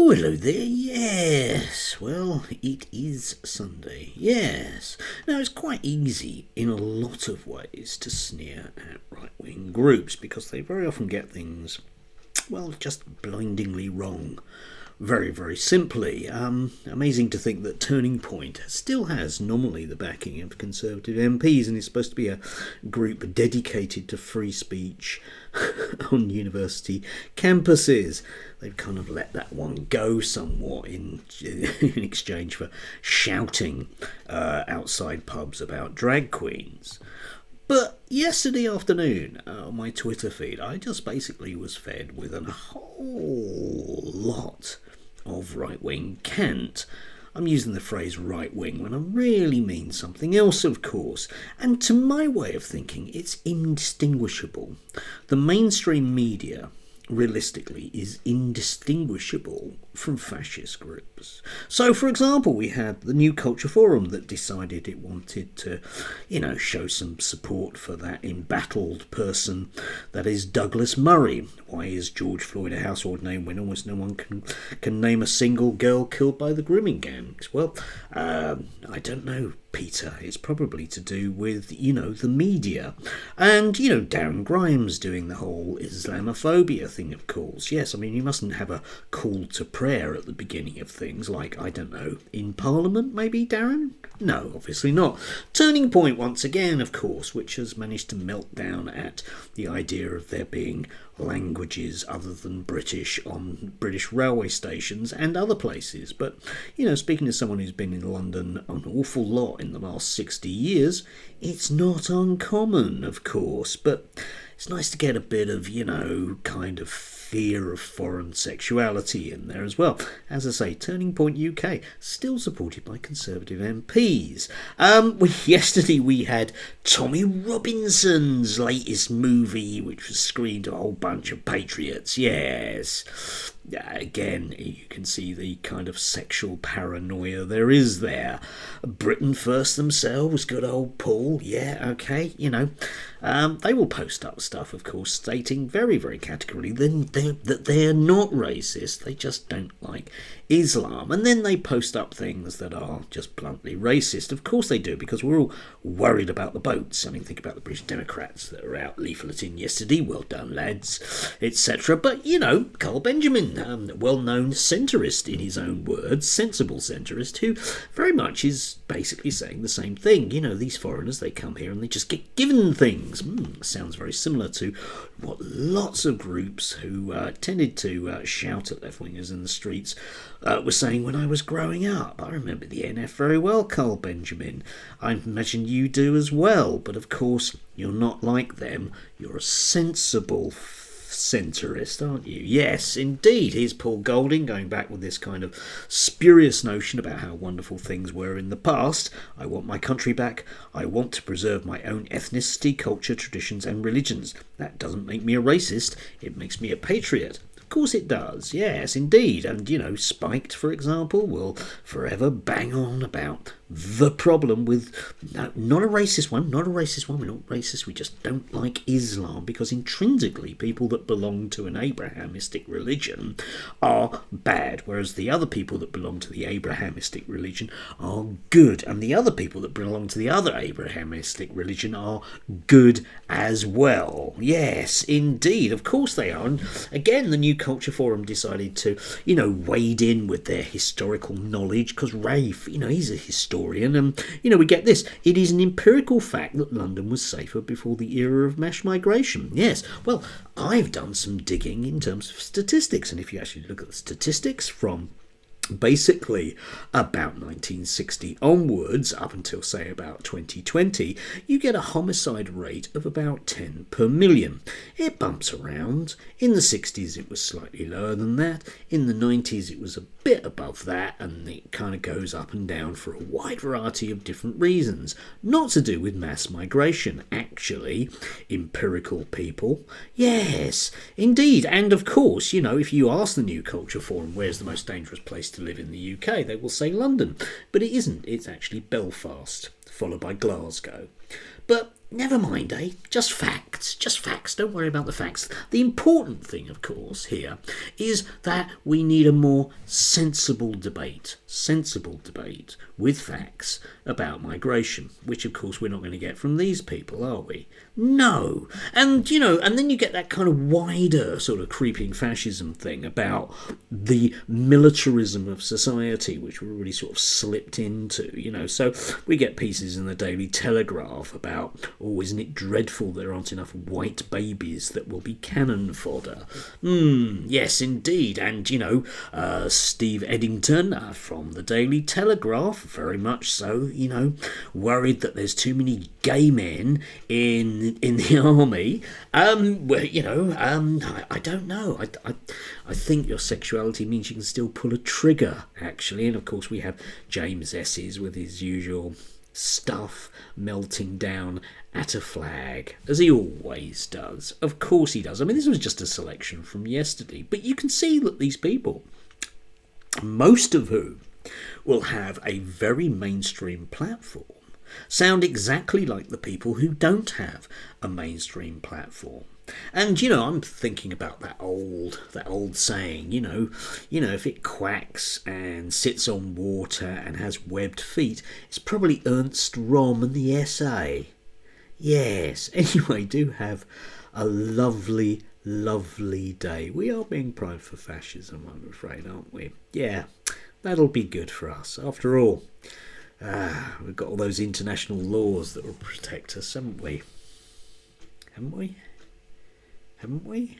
Oh, hello there. Yes. Well, it is Sunday. Yes. Now, it's quite easy in a lot of ways to sneer at right-wing groups because they very often get things, well, just blindingly wrong. Very, very simply. Amazing to think that Turning Point still has nominally the backing of Conservative MPs and is supposed to be a group dedicated to free speech on university campuses. They've kind of let that one go somewhat in exchange for shouting outside pubs about drag queens. But yesterday afternoon, on my Twitter feed, I just basically was fed with a whole lot of right-wing cant. I'm using the phrase right-wing when I really mean something else, of course. And to my way of thinking, it's indistinguishable. The mainstream media, realistically, is indistinguishable from fascist groups. So, for example, we had the New Culture Forum that decided it wanted to, show some support for that embattled person that is Douglas Murray. Why is George Floyd a household name when almost no one can name a single girl killed by the grooming gangs? Well, I don't know, Peter. It's probably to do with, the media. And, Darren Grimes doing the whole Islamophobia thing, of course. Yes, I mean, you mustn't have a call to prayer at the beginning of things like, I don't know, in Parliament, maybe, Darren? No, obviously not. Turning Point, once again, of course, which has managed to melt down at the idea of there being languages other than British on British railway stations and other places. But, speaking to someone who's been in London an awful lot in the last 60 years, it's not uncommon, of course, but it's nice to get a bit of, kind of fear of foreign sexuality in there as well. As I say, Turning Point UK, still supported by Conservative MPs. Yesterday we had Tommy Robinson's latest movie, which was screened to a whole bunch of patriots. Yes. Again, you can see the kind of sexual paranoia there is there. Britain First themselves, good old Paul, yeah, okay, they will post up stuff, of course, stating very, very categorically that they're not racist, they just don't like Islam. And then they post up things that are just bluntly racist. Of course they do, because we're all worried about the boats. I mean, think about the British Democrats that were out leafleting yesterday, well done lads, etc. But, Carl Benjamin, well-known centrist in his own words, sensible centrist, who very much is basically saying the same thing. These foreigners, they come here and they just get given things. Sounds very similar to what lots of groups who tended to shout at left-wingers in the streets were saying when I was growing up. I remember the NF very well, Carl Benjamin. I imagine you do as well, but of course you're not like them. You're a sensible centrist, aren't you? Yes, indeed. Here's Paul Golding going back with this kind of spurious notion about how wonderful things were in the past. I want my country back. I want to preserve my own ethnicity, culture, traditions and religions. That doesn't make me a racist. It makes me a patriot. Of course it does, yes, indeed. And, Spiked, for example, will forever bang on about the problem with, not a racist one, we're not racist, we just don't like Islam, because intrinsically people that belong to an Abrahamistic religion are bad, whereas the other people that belong to the Abrahamistic religion are good, and the other people that belong to the other Abrahamistic religion are good as well. Yes, indeed, of course they are. And again, the New Culture Forum decided to, wade in with their historical knowledge, because Rafe, he's a historian. And, we get this. It is an empirical fact that London was safer before the era of mass migration. Yes, well, I've done some digging in terms of statistics. And if you actually look at the statistics from basically about 1960 onwards up until say about 2020, you get a homicide rate of about 10 per million. It bumps around. In the 60s it was slightly lower than that. In the 90s it was a bit above that, and it kind of goes up and down for a wide variety of different reasons. Not to do with mass migration, actually. Empirical people. Yes, indeed. And of course, if you ask the New Culture Forum where's the most dangerous place to live in the UK, they will say London. But it isn't. It's actually Belfast, followed by Glasgow. But never mind, eh? Just facts. Just facts. Don't worry about the facts. The important thing, of course, here is that we need a more sensible debate with facts about migration, which, of course, we're not going to get from these people, are we? No. And, and then you get that kind of wider sort of creeping fascism thing about the militarism of society, which we're really sort of slipped into, So we get pieces in the Daily Telegraph about, oh, isn't it dreadful there aren't enough white babies that will be cannon fodder? Yes, indeed. And, Steve Eddington from the Daily Telegraph, very much so, worried that there's too many gay men in the army. I don't know. I think your sexuality means you can still pull a trigger, actually. And of course we have James Esses with his usual stuff melting down at a flag, as he always does. Of course he does. I mean, this was just a selection from yesterday, but you can see that these people, most of whom will have a very mainstream platform, sound exactly like the people who don't have a mainstream platform. And I'm thinking about that old saying, if it quacks and sits on water and has webbed feet, it's probably Ernst Röhm and the SA. Yes. Anyway, do have a lovely, lovely day. We are being primed for fascism, I'm afraid, aren't we? Yeah, that'll be good for us. After all, we've got all those international laws that will protect us, haven't we? Haven't we?